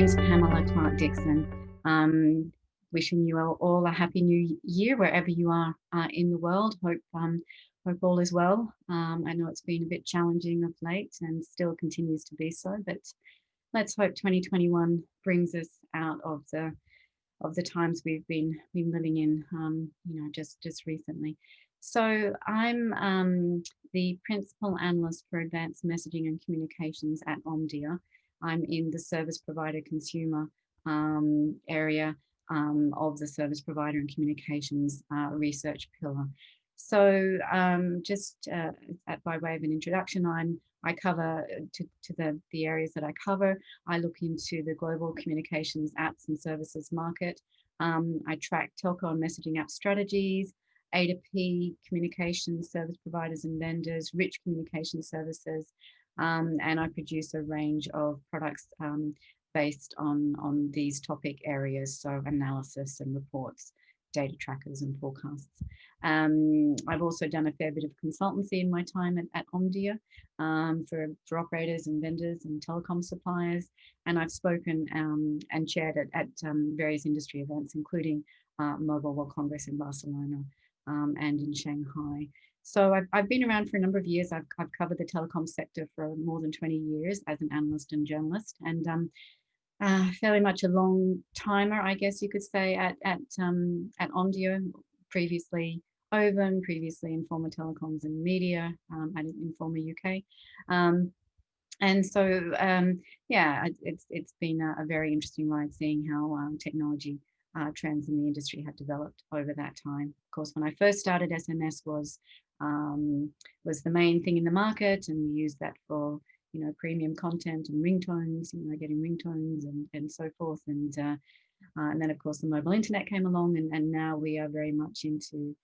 name's Pamela Clark-Dickson. Wishing you all a happy new year wherever you are in the world. Hope all is well. I know it's been a bit challenging of late and still continues to be so, but let's hope 2021 brings us out of the times we've been living in, just recently. So I'm the principal analyst for advanced messaging and communications at Omdia. I'm in the service provider consumer area of the service provider and communications research pillar. So just by way of an introduction, I cover to the areas that I cover. I look into the global communications apps and services market. I track telco and messaging app strategies, A2P communications service providers and vendors, rich communication services, and I produce a range of products based on these topic areas, so analysis and reports, data trackers and forecasts. I've also done a fair bit of consultancy in my time at Omdia for operators and vendors and telecom suppliers, and I've spoken and chaired at various industry events, including Mobile World Congress in Barcelona and in Shanghai. So I've been around for a number of years. I've covered the telecom sector for more than 20 years as an analyst and journalist, and fairly much a long timer, I guess you could say, at Omdia, previously Ovum, previously Informa Telecoms and Media, and Informa UK. And so, yeah, it's been a very interesting ride seeing how technology trends in the industry have developed over that time. Of course, when I first started, SMS was the main thing in the market, and we used that for premium content and ringtones, getting ringtones and so forth. And then, of course, the mobile internet came along, and now we are very much into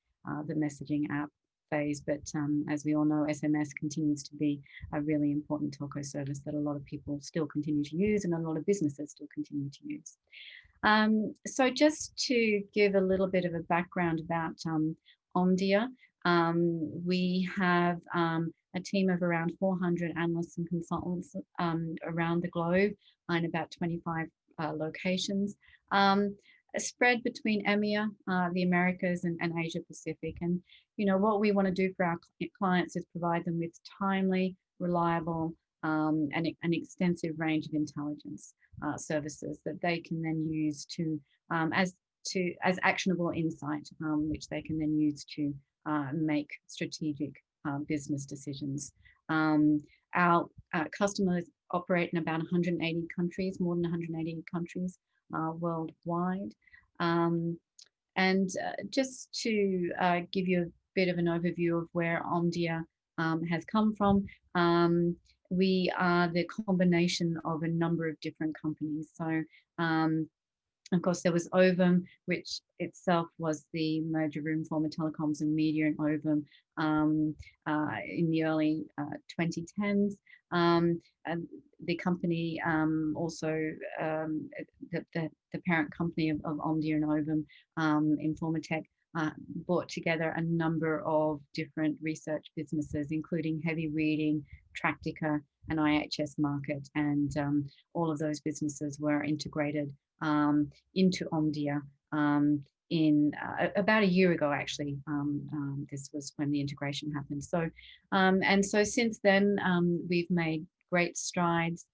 the messaging app phase. But as we all know, SMS continues to be a really important telco service that a lot of people still continue to use and a lot of businesses still continue to use. So just to give a little bit of a background about Omdia, we have a team of around 400 analysts and consultants around the globe in about 25 locations, spread between EMEA, the Americas, and Asia Pacific. And what we want to do for our clients is provide them with timely, reliable, and an extensive range of intelligence services that they can then use as actionable insight, which they can then use to make strategic business decisions. Our customers operate in about 180 countries, more than 180 countries worldwide. And just to give you a bit of an overview of where Omdia has come from, we are the combination of a number of different companies. So of course, there was Ovum, which itself was the merger of Informa Telecoms and Media and Ovum in the early 2010s. And the company also, the parent company of Omdia and Ovum, Informatech, brought together a number of different research businesses, including Heavy Reading, Tractica, and IHS Markit, and all of those businesses were integrated into Omdia in about a year ago, actually. This was when the integration happened. So, and so since then, we've made great strides.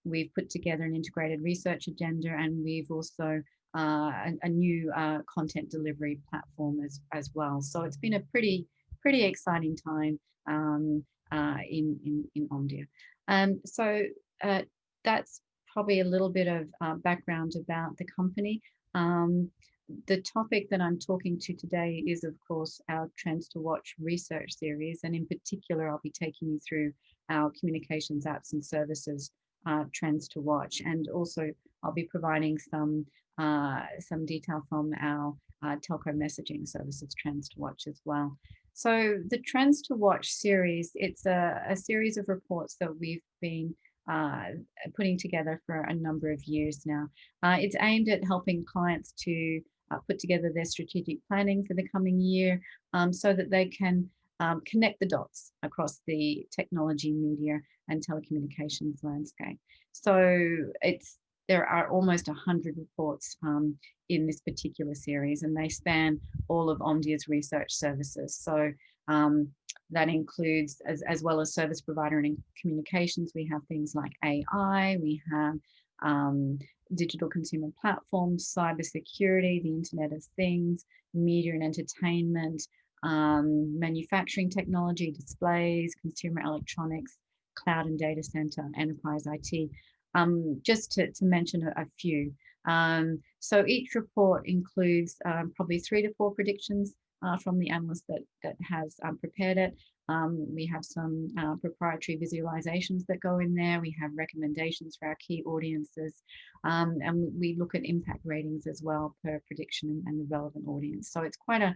We've put together an integrated research agenda, and we've also a new content delivery platform as well. So it's been a pretty exciting time in Omdia. So that's probably a little bit of background about the company. The topic that I'm talking to today is, of course, our Trends to Watch research series, and in particular, I'll be taking you through our communications apps and services trends to watch, and also I'll be providing some detail from our telco messaging services trends to watch as well. So the Trends to Watch series, it's a series of reports that we've been putting together for a number of years now. It's aimed at helping clients to put together their strategic planning for the coming year, so that they can connect the dots across the technology, media, and telecommunications landscape. So it's there are almost 100 reports in this particular series, and they span all of Omdia's research services. So that includes, as well as service provider and communications, we have things like AI, we have digital consumer platforms, cybersecurity, the Internet of Things, media and entertainment, manufacturing technology, displays, consumer electronics, cloud and data center, enterprise IT. Just to mention a few. So each report includes probably 3 to 4 predictions from the analyst that has prepared it. We have some proprietary visualizations that go in there. We have recommendations for our key audiences. And we look at impact ratings as well per prediction and the relevant audience. So it's quite a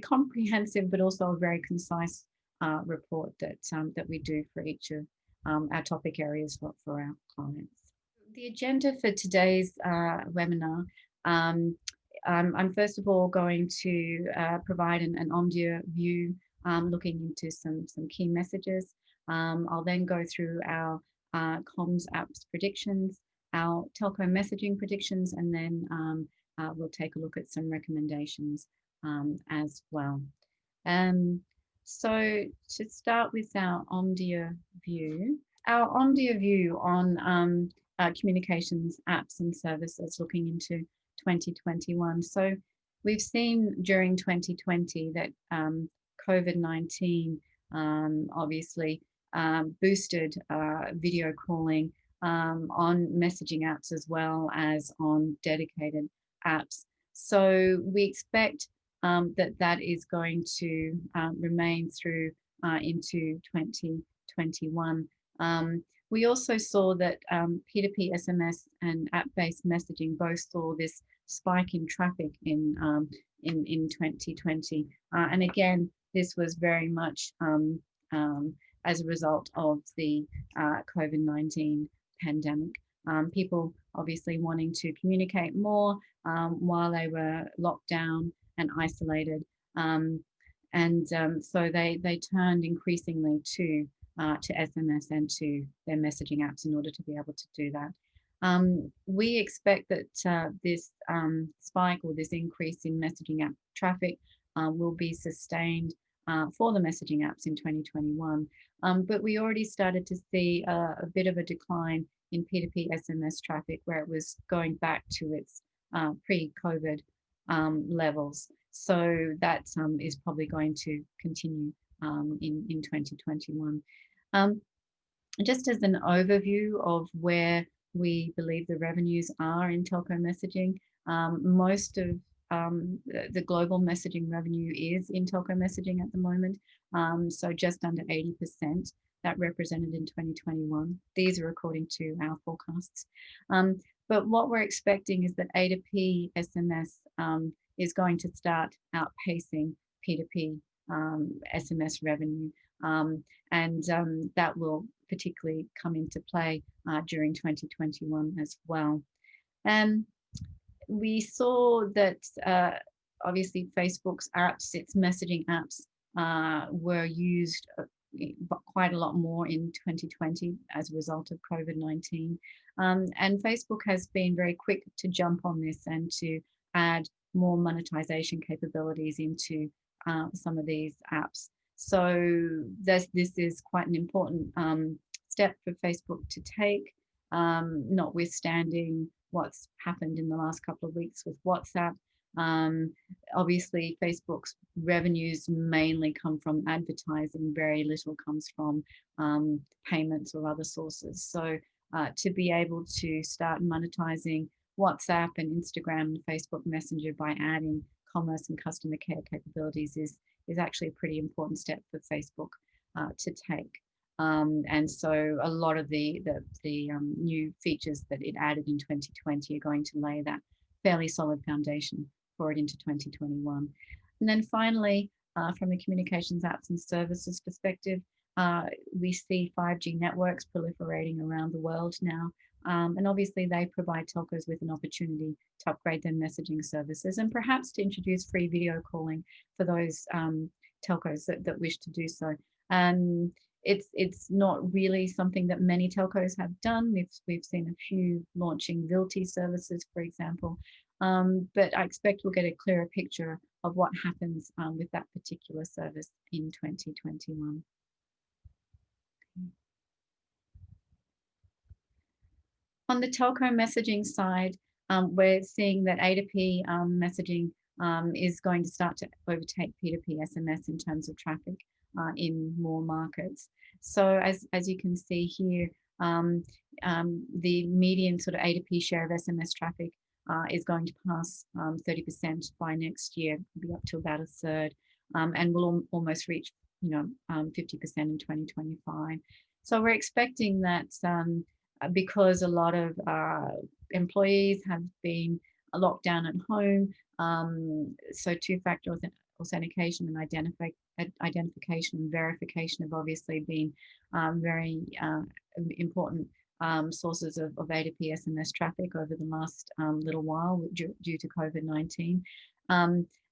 comprehensive, but also a very concise report that we do for each of our topic areas for our clients. The agenda for today's webinar, I'm first of all going to provide an Omdia view, looking into some key messages. I'll then go through our comms apps predictions, our telco messaging predictions, and then we'll take a look at some recommendations as well. So to start with our Omdia view, on communications apps and services looking into 2021. So we've seen during 2020 that COVID-19 obviously boosted video calling on messaging apps as well as on dedicated apps. So we expect that is going to remain through into 2021. We also saw that P2P SMS and app-based messaging both saw this spike in traffic in 2020. And again, this was very much as a result of the COVID-19 pandemic. People obviously wanting to communicate more while they were locked down and isolated. So they turned increasingly to SMS and to their messaging apps in order to be able to do that. We expect that this spike or this increase in messaging app traffic will be sustained for the messaging apps in 2021. But we already started to see a bit of a decline in P2P SMS traffic, where it was going back to its pre-COVID levels. So that is probably going to continue in 2021. Just as an overview of where we believe the revenues are in telco messaging, most of the global messaging revenue is in telco messaging at the moment. So just under 80% that represented in 2021. These are according to our forecasts. But what we're expecting is that A2P SMS is going to start outpacing P2P SMS revenue. And that will particularly come into play during 2021 as well. We saw that obviously Facebook's apps, its messaging apps, were used quite a lot more in 2020 as a result of COVID-19. And Facebook has been very quick to jump on this and to add more monetization capabilities into some of these apps. So this is quite an important step for Facebook to take, notwithstanding what's happened in the last couple of weeks with WhatsApp. Obviously, Facebook's revenues mainly come from advertising. Very little comes from payments or other sources. So to be able to start monetizing WhatsApp and Instagram and Facebook Messenger by adding commerce and customer care capabilities is actually a pretty important step for Facebook to take. And so a lot of the new features that it added in 2020 are going to lay that fairly solid foundation for it into 2021. And then finally, from the communications apps and services perspective, we see 5G networks proliferating around the world now. And obviously they provide telcos with an opportunity to upgrade their messaging services and perhaps to introduce free video calling for those telcos that wish to do so. it's not really something that many telcos have done. We've seen a few launching ViLTE services, for example, but I expect we'll get a clearer picture of what happens with that particular service in 2021. On the telco messaging side, we're seeing that A2P messaging is going to start to overtake P2P SMS in terms of traffic in more markets. So as you can see here, the median sort of A2P share of SMS traffic is going to pass 30% by next year, be up to about a third, and will almost reach 50% in 2025. So we're expecting that because a lot of employees have been locked down at home. So two-factor authentication and identification and verification have obviously been very important sources of A2P SMS traffic over the last little while due to COVID-19.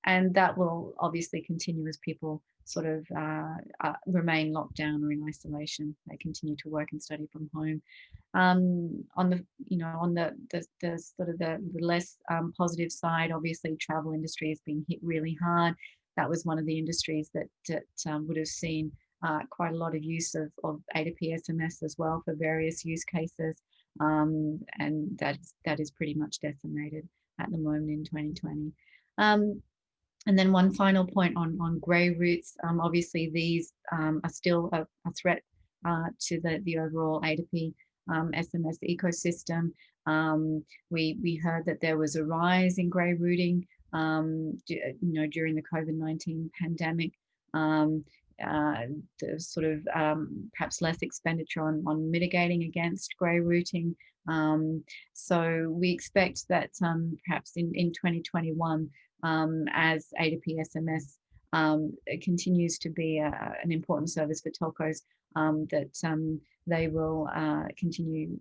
And that will obviously continue as people sort of remain locked down or in isolation. They continue to work and study from home. On the sort of the less positive side, obviously travel industry has been hit really hard. That was one of the industries that would have seen quite a lot of use of A2P SMS as well for various use cases, and that is pretty much decimated at the moment in 2020. And then one final point on grey routes. Obviously, these are still a threat to the overall A2P SMS ecosystem. We heard that there was a rise in grey routing, during the COVID-19 pandemic. The sort of perhaps less expenditure on mitigating against grey routing. So we expect that perhaps in 2021, as A2P SMS continues to be an important service for telcos, that they will continue,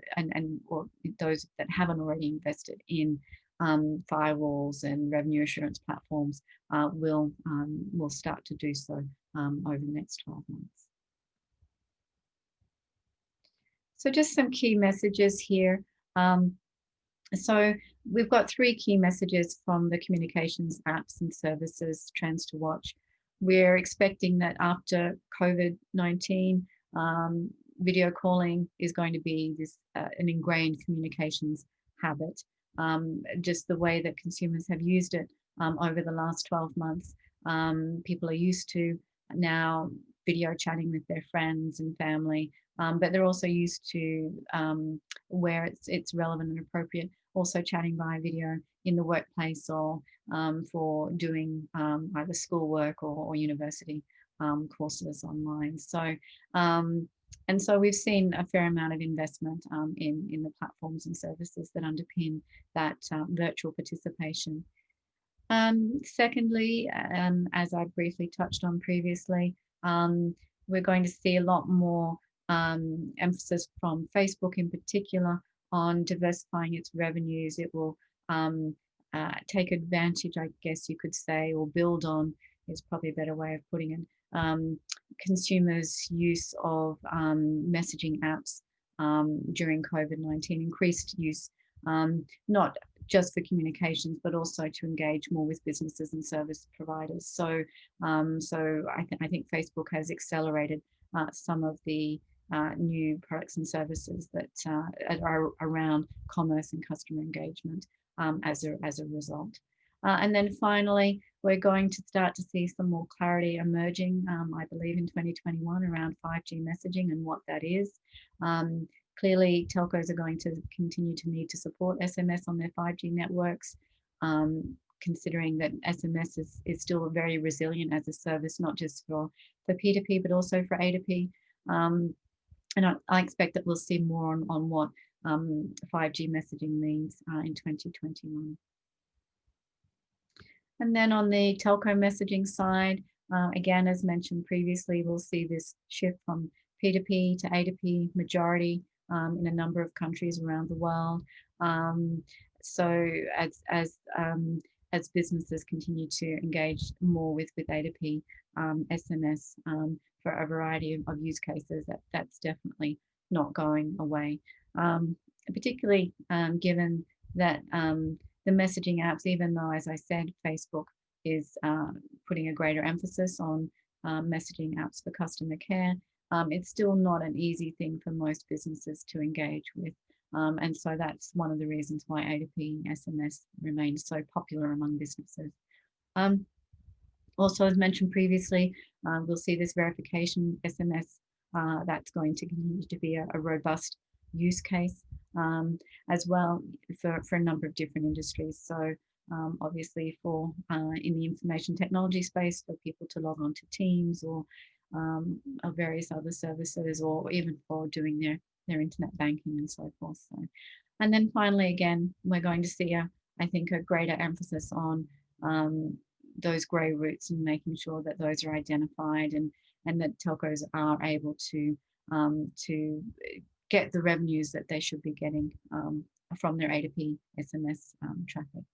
or those that haven't already invested in firewalls and revenue assurance platforms will start to do so over the next 12 months. So just some key messages here. So we've got 3 key messages from the communications apps and services trends to watch. We're expecting that after COVID-19, video calling is going to be an ingrained communications habit. Just the way that consumers have used it over the last 12 months. People are used to now video chatting with their friends and family, but they're also used to, where it's relevant and appropriate, also chatting via video in the workplace or for doing either schoolwork or university courses online. So and so we've seen a fair amount of investment in the platforms and services that underpin that virtual participation. Secondly, as I briefly touched on previously, we're going to see a lot more emphasis from Facebook in particular on diversifying its revenues. It will take advantage, I guess you could say, or build on, is probably a better way of putting it, consumers' use of messaging apps during COVID-19, increased use, not just for communications, but also to engage more with businesses and service providers. So, I think Facebook has accelerated some of the new products and services that are around commerce and customer engagement as a result. And then finally, we're going to start to see some more clarity emerging, I believe, in 2021 around 5G messaging and what that is. Clearly, telcos are going to continue to need to support SMS on their 5G networks, considering that SMS is still very resilient as a service, not just for P2P, but also for A2P. And I expect that we'll see more on what 5G messaging means in 2021. And then on the telco messaging side, again, as mentioned previously, we'll see this shift from P2P to A2P majority in a number of countries around the world. So as as businesses continue to engage more with A2P SMS for a variety of use cases, that's definitely not going away. Particularly given that the messaging apps, even though, as I said, Facebook is putting a greater emphasis on messaging apps for customer care, it's still not an easy thing for most businesses to engage with. And so that's one of the reasons why A2P SMS remains so popular among businesses. Also, as mentioned previously, we'll see this verification SMS that's going to continue to be a robust use case as well for a number of different industries. So obviously for in the information technology space, for people to log on to Teams or various other services, or even for doing their internet banking and so forth. So, and then finally, again, we're going to see I think a greater emphasis on those grey routes and making sure that those are identified and that telcos are able to get the revenues that they should be getting from their A2P SMS traffic.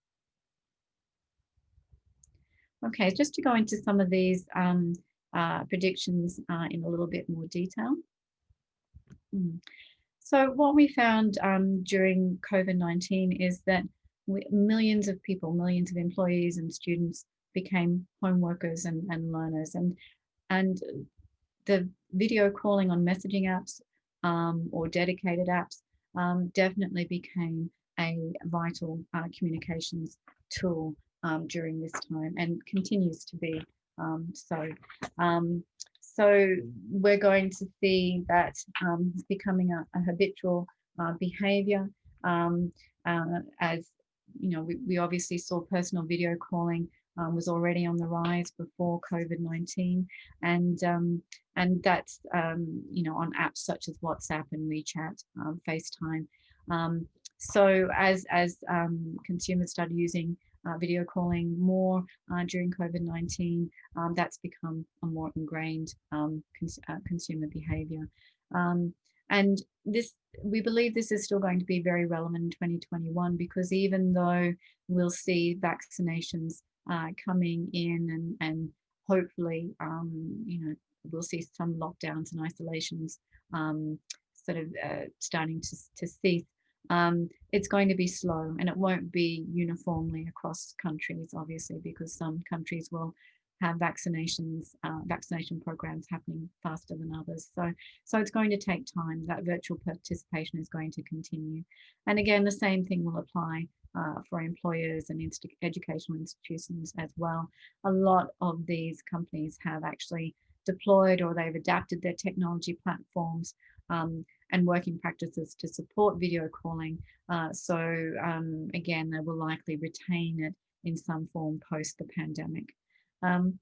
Okay, just to go into some of these predictions in a little bit more detail. So what we found during COVID-19 is that millions of people, millions of employees and students became home workers and learners, and the video calling on messaging apps or dedicated apps definitely became a vital communications tool during this time, and continues to be so. So we're going to see that becoming a habitual behavior. As you know, we obviously saw personal video calling was already on the rise before COVID-19, and that's you know, on apps such as WhatsApp and WeChat, FaceTime. So as consumers started using video calling more during COVID-19, that's become a more ingrained consumer behavior. And this, we believe this is still going to be very relevant in 2021, because even though we'll see vaccinations coming in and hopefully, you know, we'll see some lockdowns and isolations sort of starting to cease. It's going to be slow, and it won't be uniformly across countries, obviously, because some countries will have vaccination programs happening faster than others. So it's going to take time. That virtual participation is going to continue. And again, the same thing will apply for employers and educational institutions as well. A lot of these companies have actually deployed, or they've adapted their technology platforms and working practices to support video calling. So again, they will likely retain it in some form post the pandemic. And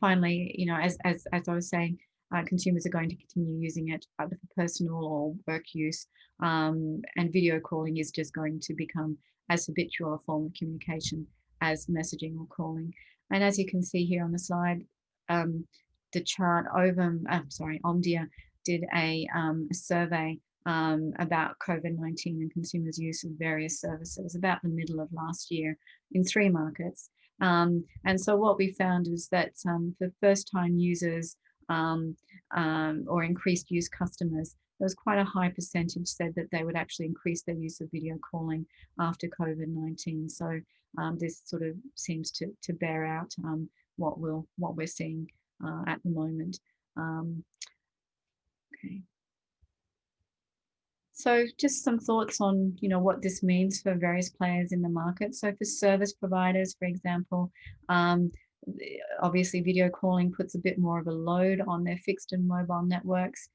finally, you know, as I was saying, consumers are going to continue using it either for personal or work use, and video calling is just going to become as habitual a form of communication as messaging or calling. And as you can see here on the slide, the chart over, Omdia did a survey about COVID-19 and consumers' use of various services about the middle of last year in 3 markets. And so what we found is that for first-time users or increased use customers, there was quite a high percentage said that they would actually increase their use of video calling after COVID-19. So this sort of seems to bear out what we're seeing at the moment. Okay. So just some thoughts on, you know, what this means for various players in the market. So for service providers, for example, obviously video calling puts a bit more of a load on their fixed and mobile networks,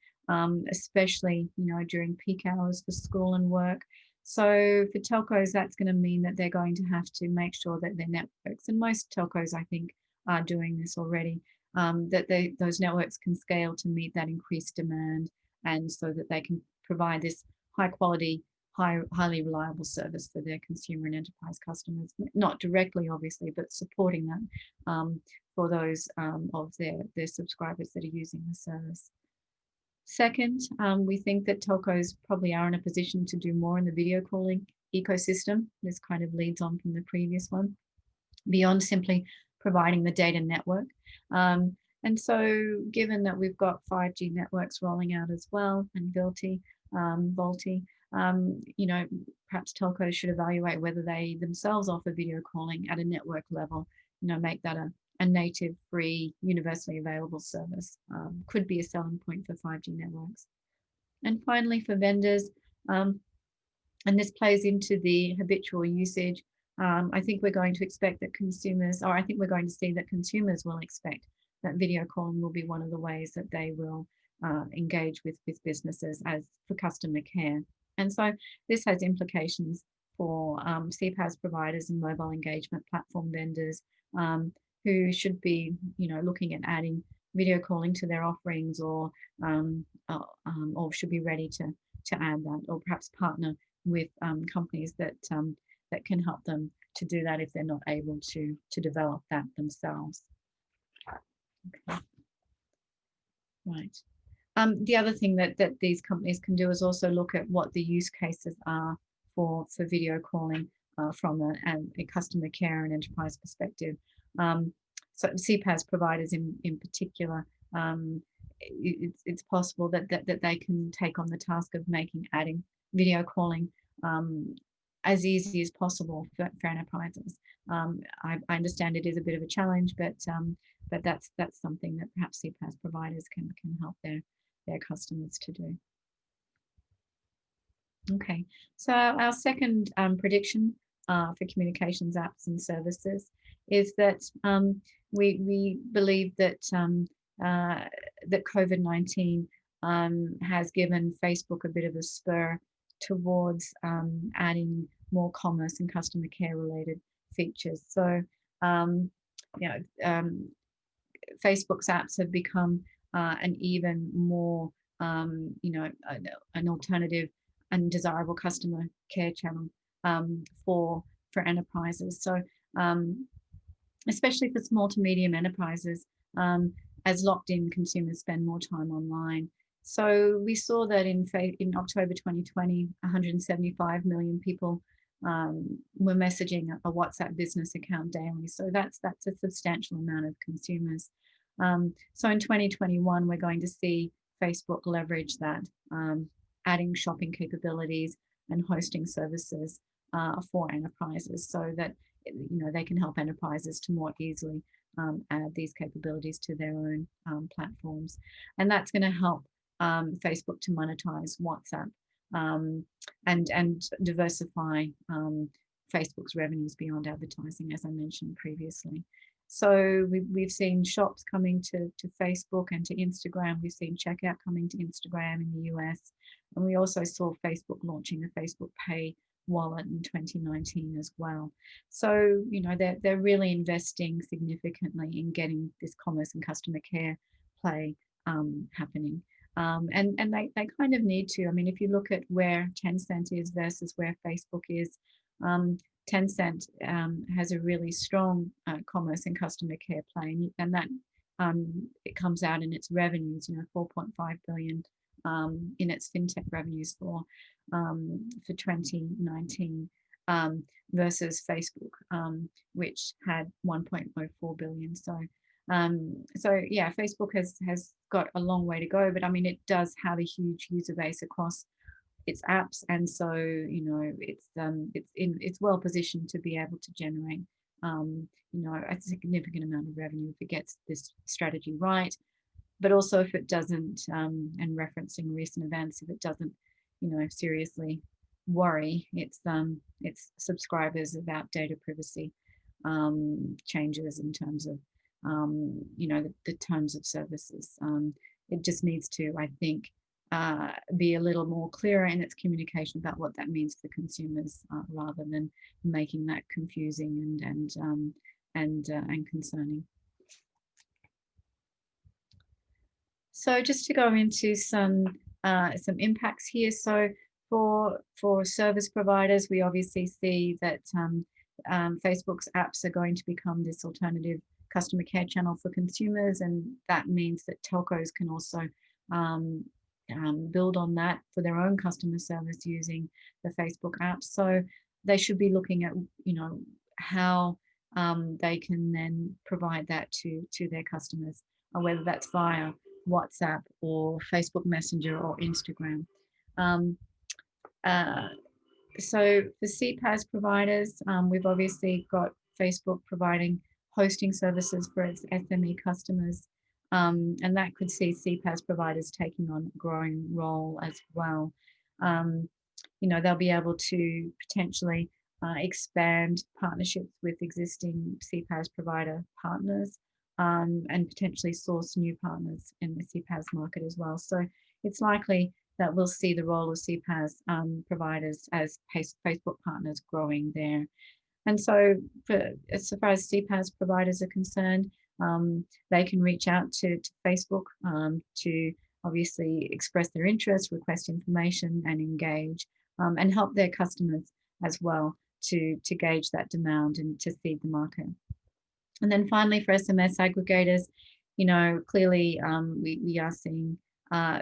especially, you know, during peak hours for school and work. So for telcos, that's going to mean that they're going to have to make sure that their networks, and most telcos I think are doing this already, that those networks can scale to meet that increased demand, and so that they can provide this high quality, highly reliable service for their consumer and enterprise customers, not directly obviously, but supporting them for those of their subscribers that are using the service. Second, we think that telcos probably are in a position to do more in the video calling ecosystem. This kind of leads on from the previous one, beyond simply providing the data network. And so given that we've got 5G networks rolling out as well, and VoLTE, you know, perhaps telcos should evaluate whether they themselves offer video calling at a network level, you know, make that a native, free, universally available service. Could be a selling point for 5G networks. And finally, for vendors, and this plays into the habitual usage, I think we're going to expect that consumers, or I think we're going to see that consumers will expect that video calling will be one of the ways that they will engage with businesses as for customer care. And so this has implications for CPaaS providers and mobile engagement platform vendors who should be, you know, looking at adding video calling to their offerings, or should be ready to add that, or perhaps partner with companies that that can help them to do that if they're not able to develop that themselves. Okay. Right. The other thing that these companies can do is also look at what the use cases are for video calling from a customer care and enterprise perspective. So CPaaS providers in particular, it's possible that they can take on the task of adding video calling as easy as possible for enterprises. I understand it is a bit of a challenge, but that's something that perhaps CPaaS providers can help their customers to do. Okay, so our second prediction for communications apps and services is that we believe that that COVID-19 has given Facebook a bit of a spur towards adding more commerce and customer care related features. So you know, Facebook's apps have become an even more you know, an alternative and desirable customer care channel for enterprises. So especially for small to medium enterprises, as locked-in consumers spend more time online. So we saw that in October 2020, 175 million people were messaging a WhatsApp business account daily. So that's a substantial amount of consumers. So in 2021, we're going to see Facebook leverage that, adding shopping capabilities and hosting services for enterprises, so that, you know, they can help enterprises to more easily add these capabilities to their own platforms. And that's going to help Facebook to monetize WhatsApp and diversify Facebook's revenues beyond advertising, as I mentioned previously. So we've seen shops coming to Facebook and to Instagram. We've seen checkout coming to Instagram in the US. And we also saw Facebook launching a Facebook Pay wallet in 2019 as well. So, you know, they're really investing significantly in getting this commerce and customer care play happening. And they kind of need to. I mean, if you look at where Tencent is versus where Facebook is, Tencent has a really strong commerce and customer care play, and that it comes out in its revenues, you know, 4.5 billion in its fintech revenues for 2019 versus Facebook, which had 1.04 billion. So yeah, Facebook has got a long way to go, but I mean, it does have a huge user base across its apps, and so, you know, it's well positioned to be able to generate you know, a significant amount of revenue if it gets this strategy right. But also if it doesn't, and referencing recent events, if it doesn't, you know, seriously worry its subscribers about data privacy changes in terms of you know, the terms of services. It just needs to, I think, be a little more clearer in its communication about what that means for consumers, rather than making that confusing and concerning. So just to go into some impacts here. So for service providers, we obviously see that Facebook's apps are going to become this alternative customer care channel for consumers, and that means that telcos can also build on that for their own customer service using the Facebook app. So they should be looking at, how they can then provide that to their customers, whether that's via WhatsApp or Facebook Messenger or Instagram. Um, uh, so for CPaaS providers, we've obviously got Facebook providing hosting services for its SME customers, and that could see CPaaS providers taking on a growing role as well. Um, they'll be able to potentially expand partnerships with existing CPaaS provider partners, and potentially source new partners in the CPaaS market as well. So it's likely that we'll see the role of CPaaS providers as Facebook partners growing there. And so as far as CPaaS providers are concerned, they can reach out to Facebook to obviously express their interest, request information, and engage, and help their customers as well to gauge that demand and to seed the market. And then finally, for SMS aggregators, clearly we are seeing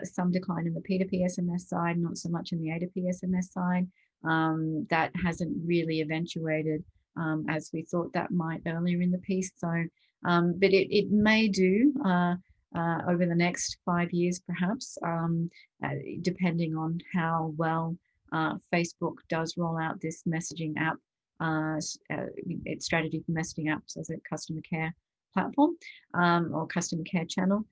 some decline in the P2P SMS side, not so much in the A2P SMS side. That hasn't really eventuated as we thought that might earlier in the piece. So, but it may do over the next 5 years, perhaps, depending on how well Facebook does roll out this messaging app, its strategy for messaging apps as a customer care platform or customer care channel.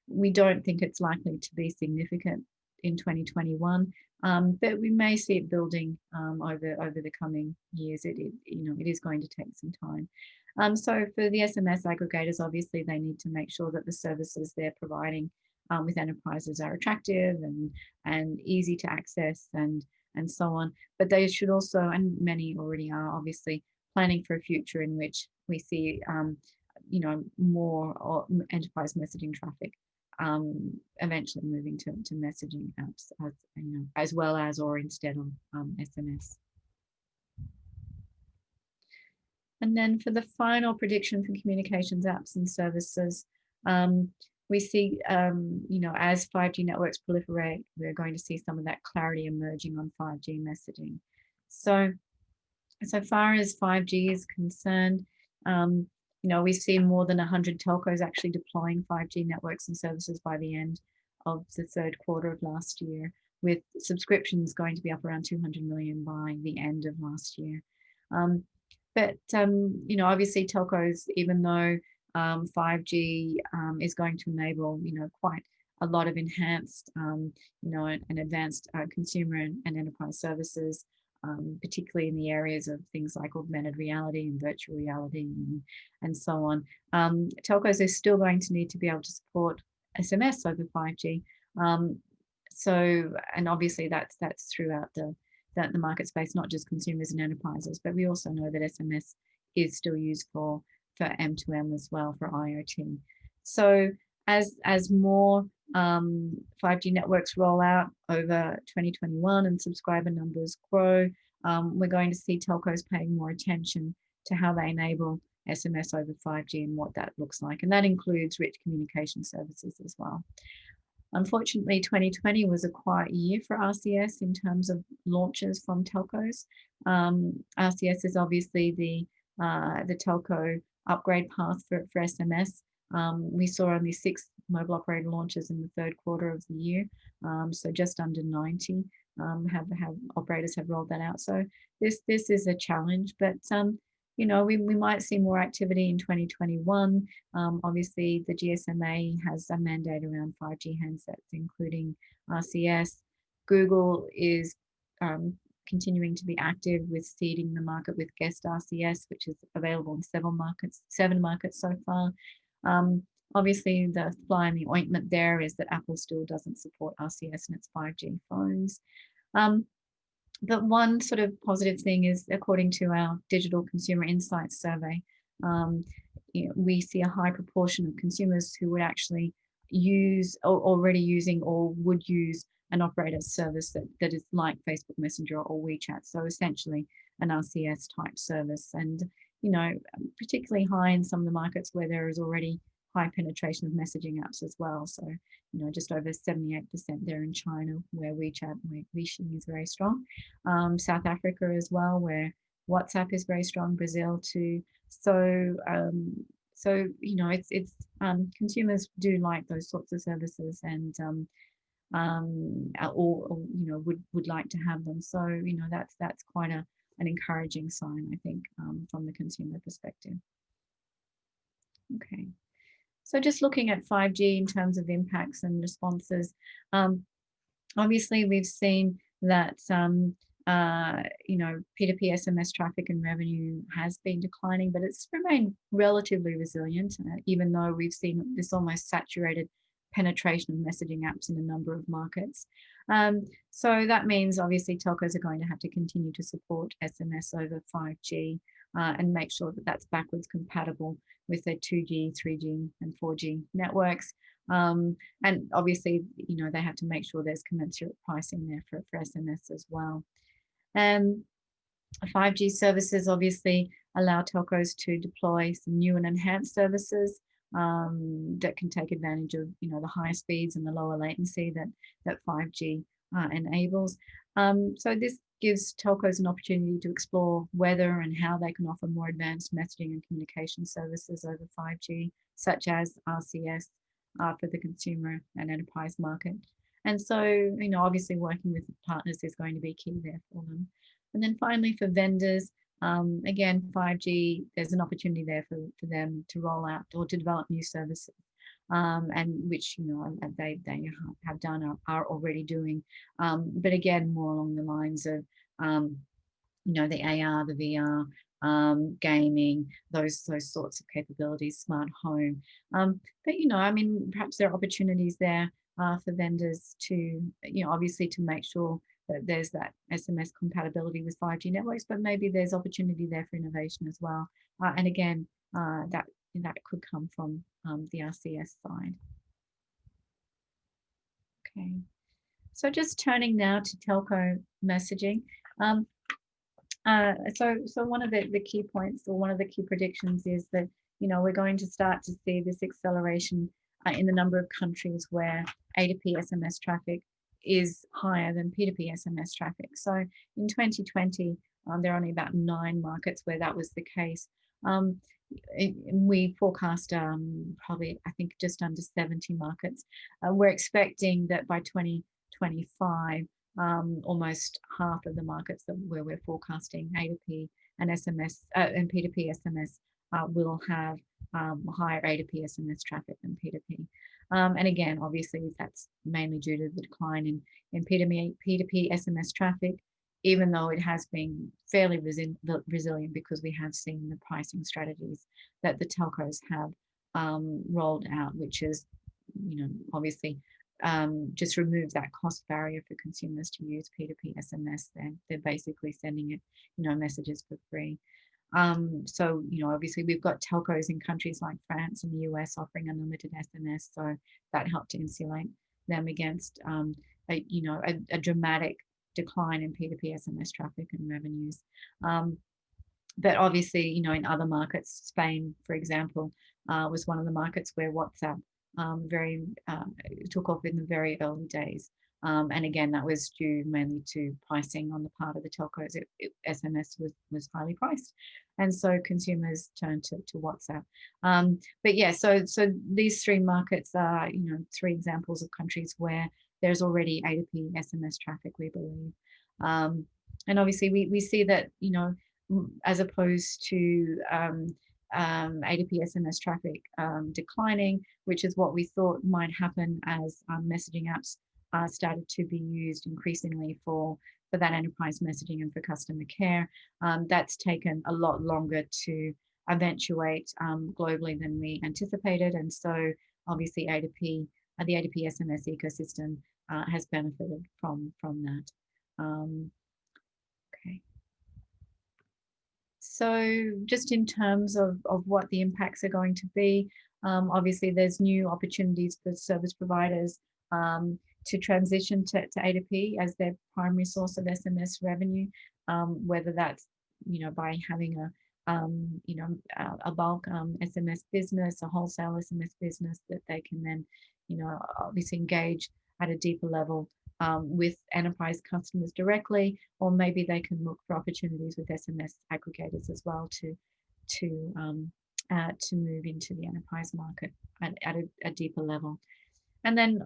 We don't think it's likely to be significant in 2021, but we may see it building over the coming years. It is going to take some time. So for the SMS aggregators, obviously they need to make sure that the services they're providing with enterprises are attractive and easy to access and so on. But they should also, and many already are, obviously planning for a future in which we see more enterprise messaging traffic eventually moving to messaging apps as well as or instead of SMS. And then for the final prediction for communications apps and services, we see, as 5G networks proliferate, we're going to see some of that clarity emerging on 5G messaging. So far as 5G is concerned, we've seen more than 100 telcos actually deploying 5G networks and services by the end of the third quarter of last year, with subscriptions going to be up around 200 million by the end of last year. But obviously telcos, even though 5G is going to enable, quite a lot of enhanced, and advanced consumer and enterprise services, particularly in the areas of things like augmented reality and virtual reality and so on. Telcos are still going to need to be able to support SMS over 5G. And obviously that's throughout the market space, not just consumers and enterprises, but we also know that SMS is still used for M2M as well, for IoT. So as more 5G networks roll out over 2021 and subscriber numbers grow, we're going to see telcos paying more attention to how they enable SMS over 5G and what that looks like. And that includes rich communication services as well. Unfortunately, 2020 was a quiet year for RCS in terms of launches from telcos. RCS is obviously the telco upgrade path for SMS. We saw only 6 mobile operator launches in the third quarter of the year, so just under 90 operators have rolled that out. So this is a challenge, but we might see more activity in 2021. Obviously, the GSMA has a mandate around 5G handsets, including RCS. Google is continuing to be active with seeding the market with guest RCS, which is available in 7 markets so far. Obviously, the fly in the ointment there is that Apple still doesn't support RCS in its 5G phones. But one sort of positive thing is, according to our Digital Consumer Insights survey, we see a high proportion of consumers who would actually use or already using or would use an operator service that is like Facebook Messenger or WeChat. So essentially an RCS type service, and particularly high in some of the markets where there is already high penetration of messaging apps as well. So, just over 78% there in China, where Weixin is very strong. South Africa as well, where WhatsApp is very strong. Brazil too. So, it's consumers do like those sorts of services, and would like to have them. So, that's quite an encouraging sign, I think, from the consumer perspective. Okay. So just looking at 5G in terms of impacts and responses, obviously we've seen that P2P SMS traffic and revenue has been declining, but it's remained relatively resilient, even though we've seen this almost saturated penetration of messaging apps in a number of markets. So that means obviously telcos are going to have to continue to support SMS over 5G and make sure that that's backwards compatible with their 2G, 3G and 4G networks. And obviously, they have to make sure there's commensurate pricing there for SMS as well. 5G services obviously allow telcos to deploy some new and enhanced services that can take advantage of the higher speeds and the lower latency that 5G enables. So this gives telcos an opportunity to explore whether and how they can offer more advanced messaging and communication services over 5G, such as RCS for the consumer and enterprise market. And so, obviously working with partners is going to be key there for them. And then finally, for vendors, again, 5G, there's an opportunity there for them to roll out or to develop new services, and which, they have done, are already doing. But again, more along the lines of, the AR, the VR, gaming, those sorts of capabilities, smart home. But, perhaps there are opportunities there for vendors to, obviously to make sure that there's that SMS compatibility with 5G networks, but maybe there's opportunity there for innovation as well. And again, that could come from the RCS side. Okay, so just turning now to telco messaging. So one of the key points, or one of the key predictions, is that we're going to start to see this acceleration in the number of countries where A2P SMS traffic is higher than P2P SMS traffic. So in 2020, there are only about 9 markets where that was the case. We forecast probably, I think, just under 70 markets. We're expecting that by 2025, almost half of the markets where we're forecasting A2P and SMS and P2P SMS will have higher A2P SMS traffic than P2P. And again, obviously, that's mainly due to the decline in P2P SMS traffic, even though it has been fairly resilient, because we have seen the pricing strategies that the telcos have rolled out, which is, obviously just remove that cost barrier for consumers to use P2P SMS. They're basically sending it, messages for free. So, obviously we've got telcos in countries like France and the US offering unlimited SMS. So that helped to insulate them against, a dramatic decline in P2P SMS traffic and revenues. But obviously, in other markets, Spain, for example, was one of the markets where WhatsApp took off in the very early days. And again, that was due mainly to pricing on the part of the telcos. SMS was highly priced, and so consumers turned to WhatsApp. But yeah, so these 3 markets are, 3 examples of countries where there's already A2P SMS traffic, we believe. And obviously we see that, as opposed to A2P SMS traffic declining, which is what we thought might happen as messaging apps started to be used increasingly for that enterprise messaging and for customer care. That's taken a lot longer to eventuate globally than we anticipated. And so obviously the A2P SMS ecosystem has benefited from that. Okay. So just in terms of what the impacts are going to be, obviously there's new opportunities for service providers to transition to A2P as their primary source of SMS revenue, whether that's, by having a bulk SMS business, a wholesale SMS business that they can then, obviously engage at a deeper level with enterprise customers directly, or maybe they can look for opportunities with SMS aggregators as well to to move into the enterprise market at a deeper level. And then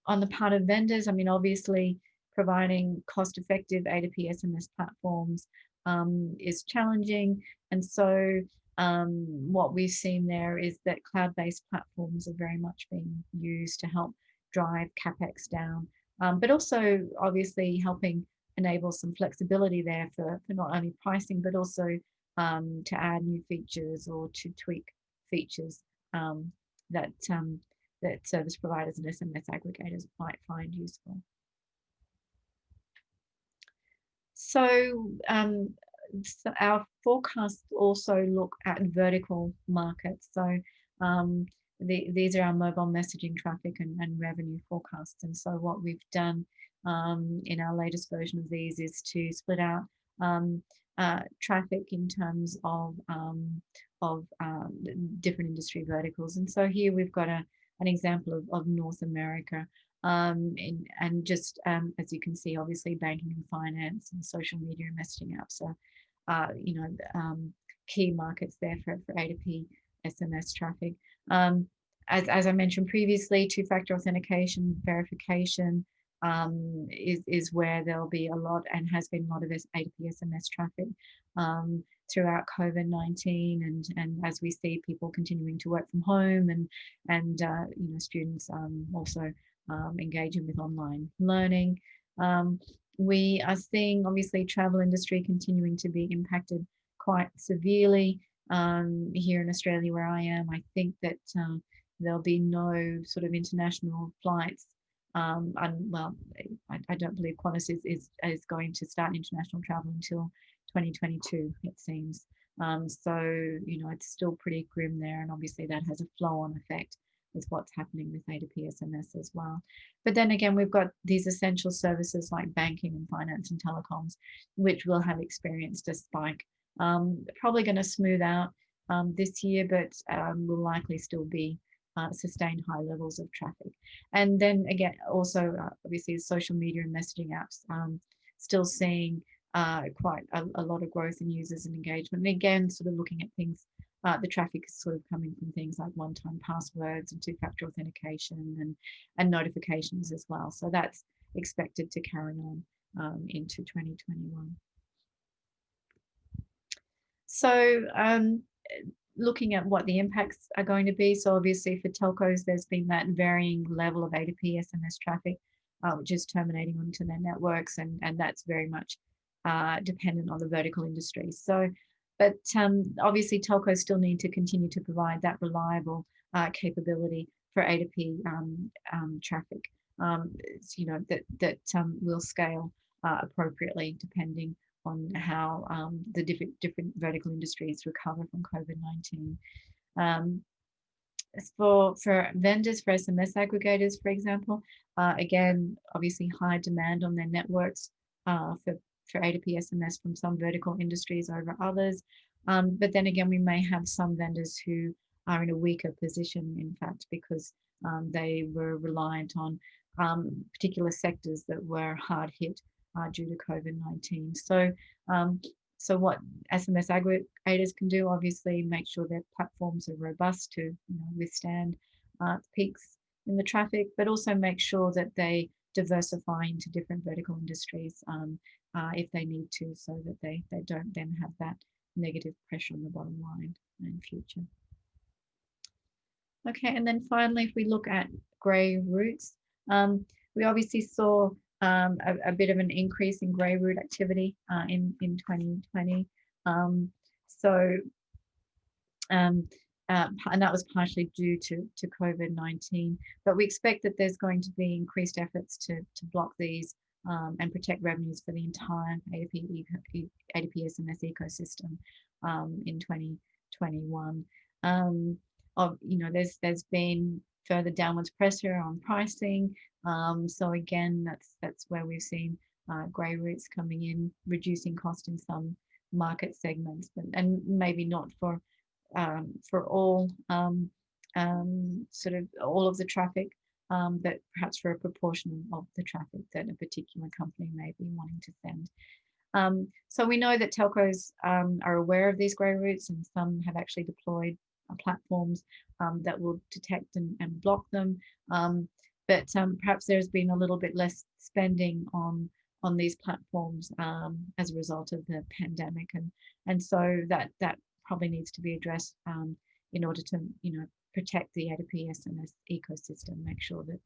on the part of vendors, I mean, obviously providing cost-effective A2P SMS platforms is challenging. And so what we've seen there is that cloud-based platforms are very much being used to help drive CapEx down, but also obviously helping enable some flexibility there for not only pricing, but also to add new features or to tweak features that that service providers and SMS aggregators might find useful. So, our forecasts also look at vertical markets. So these are our mobile messaging traffic and revenue forecasts. And so what we've done in our latest version of these is to split out traffic in terms of different industry verticals. And so here we've got an example of North America. And just as you can see, obviously banking and finance and social media and messaging apps are, key markets there for A2P SMS traffic. As I mentioned previously, two-factor authentication, verification is where there'll be a lot and has been a lot of A2P SMS traffic throughout COVID-19, and as we see people continuing to work from home and students also engaging with online learning. We are seeing obviously travel industry continuing to be impacted quite severely. Here in Australia where I am, I think that there'll be no sort of international flights. Well, I don't believe Qantas is going to start international travel until 2022, it seems. So, it's still pretty grim there. And obviously that has a flow-on effect with what's happening with A2P SMS as well. But then again, we've got these essential services like banking and finance and telecoms, which will have experienced a spike. Probably going to smooth out this year, but will likely still be sustained high levels of traffic. And then again, also obviously social media and messaging apps still seeing quite a lot of growth in users and engagement. And again, sort of looking at things, the traffic is sort of coming from things like one-time passwords and two-factor authentication and notifications as well. So that's expected to carry on into 2021. So looking at what the impacts are going to be. So obviously for telcos, there's been that varying level of A2P SMS traffic, which is terminating onto their networks, and that's very much dependent on the vertical industry. So, but obviously telcos still need to continue to provide that reliable capability for A2P traffic, that will scale appropriatry depending on how the different vertical industries recover from COVID-19. For vendors, for SMS aggregators, for example, again, obviously high demand on their networks for A2P SMS from some vertical industries over others. But then again, we may have some vendors who are in a weaker position, in fact, because they were reliant on particular sectors that were hard hit due to COVID-19. So what SMS aggregators can do, obviously, make sure their platforms are robust to withstand peaks in the traffic, but also make sure that they diversify into different vertical industries if they need to, so that they don't then have that negative pressure on the bottom line in future. Okay, and then finally, if we look at grey routes, we obviously saw a bit of an increase in grey route activity in 2020. And that was partially due to COVID-19. But we expect that there's going to be increased efforts to block these and protect revenues for the entire A2P SMS ecosystem in 2021. There's been further downwards pressure on pricing. So again, that's where we've seen grey routes coming in, reducing cost in some market segments, and maybe not for all sort of all of the traffic, but perhaps for a proportion of the traffic that a particular company may be wanting to send. So we know that telcos are aware of these grey routes, and some have actually deployed platforms that will detect and block them. But perhaps there's been a little bit less spending on these platforms as a result of the pandemic, and so that probably needs to be addressed in order to protect the A2P SMS ecosystem, make sure that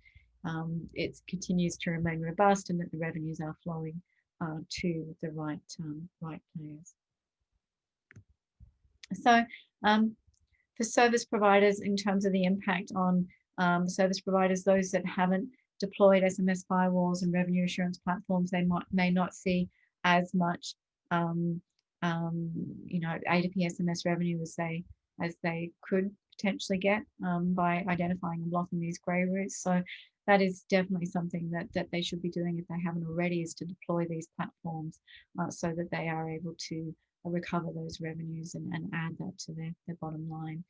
it continues to remain robust and that the revenues are flowing to the right players. So for service providers, in terms of the impact on service providers, those that haven't deployed SMS firewalls and revenue assurance platforms, they may not see as much A2P SMS revenue as they could potentially get by identifying and blocking these grey routes. So that is definitely something that they should be doing if they haven't already, is to deploy these platforms so that they are able to recover those revenues and add that to their bottom line.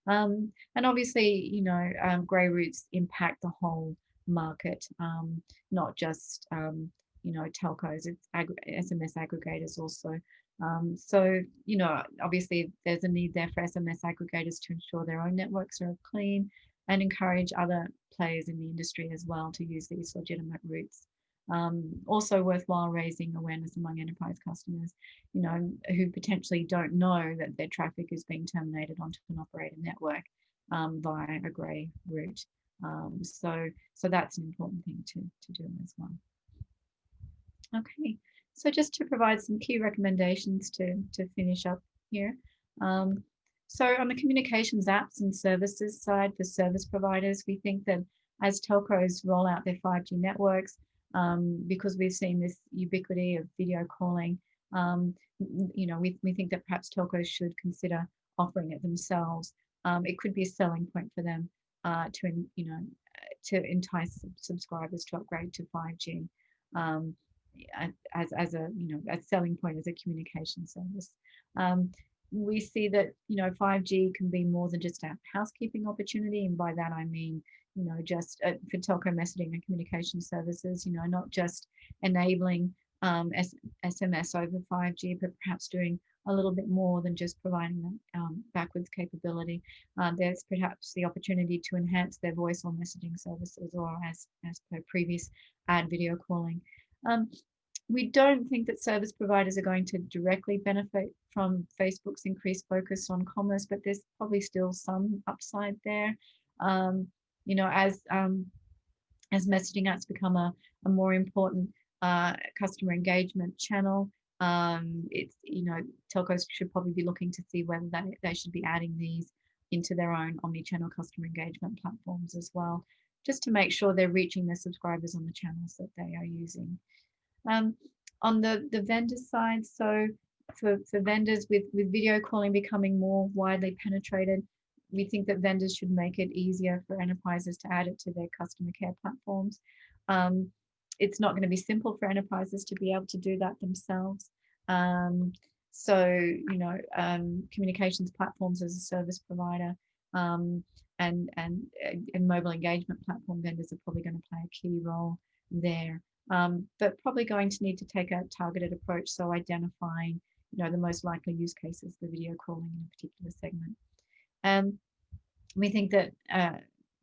And obviously, grey routes impact the whole market, not just telcos, it's SMS aggregators also. So obviously there's a need there for SMS aggregators to ensure their own networks are clean and encourage other players in the industry as well to use these legitimate routes. Also worthwhile raising awareness among enterprise customers, who potentially don't know that their traffic is being terminated onto an operator network via a grey route. So that's an important thing to do as well. Okay, so just to provide some key recommendations to finish up here. So on the communications apps and services side for service providers, we think that as telcos roll out their 5G networks, because we've seen this ubiquity of video calling, we think that perhaps telcos should consider offering it themselves. It could be a selling point for them to entice subscribers to upgrade to 5G as a selling point as a communication service. We see that 5G can be more than just a housekeeping opportunity, and by that I mean just for telco messaging and communication services, not just enabling SMS over 5G, but perhaps doing a little bit more than just providing them backwards capability. There's perhaps the opportunity to enhance their voice or messaging services, or as per previous, add video calling. We don't think that service providers are going to directly benefit from Facebook's increased focus on commerce, but there's probably still some upside there. As messaging apps become a more important customer engagement channel, telcos should probably be looking to see whether they should be adding these into their own omni-channel customer engagement platforms as well, just to make sure they're reaching their subscribers on the channels that they are using. On the vendor side, so for vendors with video calling becoming more widely penetrated, we think that vendors should make it easier for enterprises to add it to their customer care platforms. It's not going to be simple for enterprises to be able to do that themselves. Communications platforms as a service provider and mobile engagement platform vendors are probably going to play a key role there. But probably going to need to take a targeted approach, so identifying the most likely use cases for video calling in a particular segment. We think that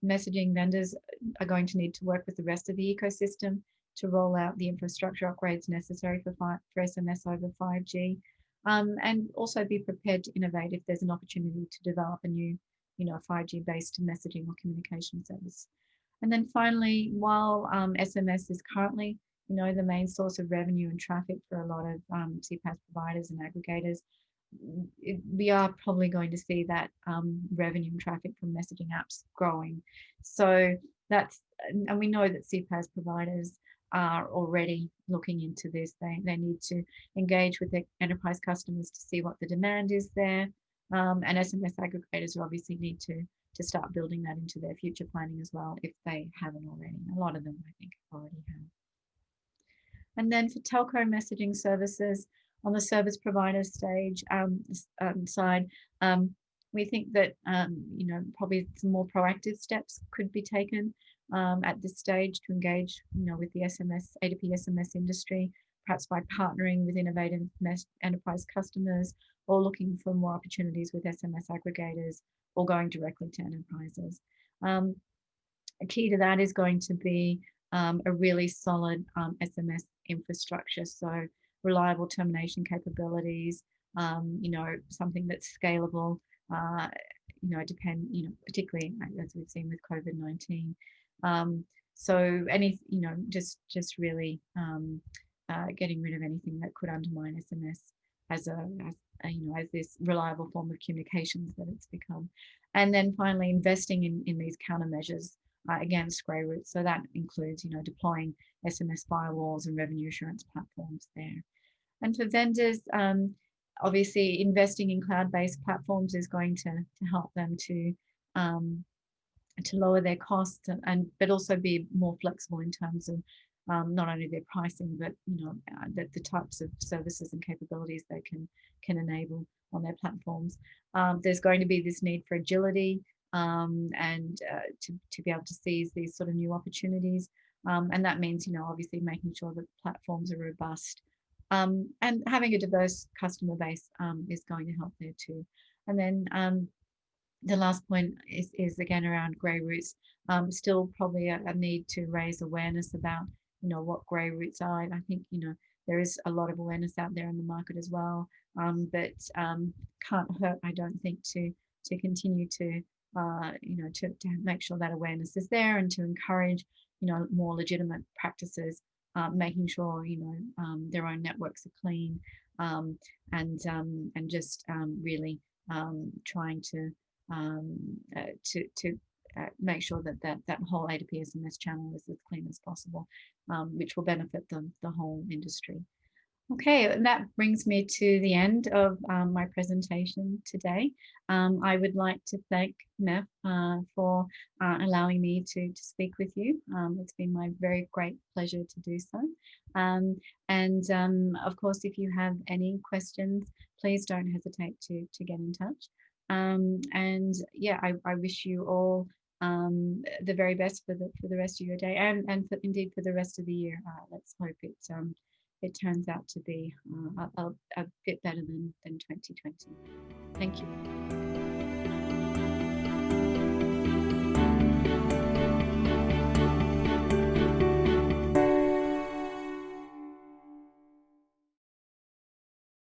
messaging vendors are going to need to work with the rest of the ecosystem to roll out the infrastructure upgrades necessary for SMS over 5G, and also be prepared to innovate if there's an opportunity to develop a new 5G-based messaging or communication service. And then finally, while SMS is currently the main source of revenue and traffic for a lot of CPaaS providers and aggregators, we are probably going to see that revenue and traffic from messaging apps growing. So and we know that CPaaS providers are already looking into this. They need to engage with their enterprise customers to see what the demand is there, and SMS aggregators obviously need to start building that into their future planning as well, if they haven't already. A lot of them, I think, already have. And then for telco messaging services, On the service provider stage side, we think that probably some more proactive steps could be taken at this stage to engage with the A2P SMS industry, perhaps by partnering with innovative enterprise customers, or looking for more opportunities with SMS aggregators, or going directly to enterprises. A key to that is going to be a really solid SMS infrastructure, so reliable termination capabilities, something that's scalable, particularly as we've seen with COVID-19. So just really getting rid of anything that could undermine SMS as as this reliable form of communications that it's become. And then finally, investing in these countermeasures against grey routes. So that includes, deploying SMS firewalls and revenue assurance platforms there. And for vendors, obviously investing in cloud-based platforms is going to help them to lower their costs but also be more flexible in terms of not only their pricing, but the types of services and capabilities they can enable on their platforms. There's going to be this need for agility and to be able to seize these sort of new opportunities. And that means, obviously making sure that platforms are robust. And having a diverse customer base is going to help there too. And then the last point is again around grey routes. Still probably a need to raise awareness about, what grey routes are. And I think, there is a lot of awareness out there in the market as well. But can't hurt, I don't think, to continue to make sure that awareness is there, and to encourage, more legitimate practices, making sure, their own networks are clean, and just really trying to make sure that whole A2P SMS channel is as clean as possible, which will benefit the whole industry. Okay, and that brings me to the end of my presentation today. I would like to thank Mef for allowing me to speak with you. It's been my very great pleasure to do so. Of course, if you have any questions, please don't hesitate to get in touch. Yeah, I wish you all the very best for the rest of your day, and indeed for the rest of the year. Let's hope it turns out to be a bit better than 2020. Thank you.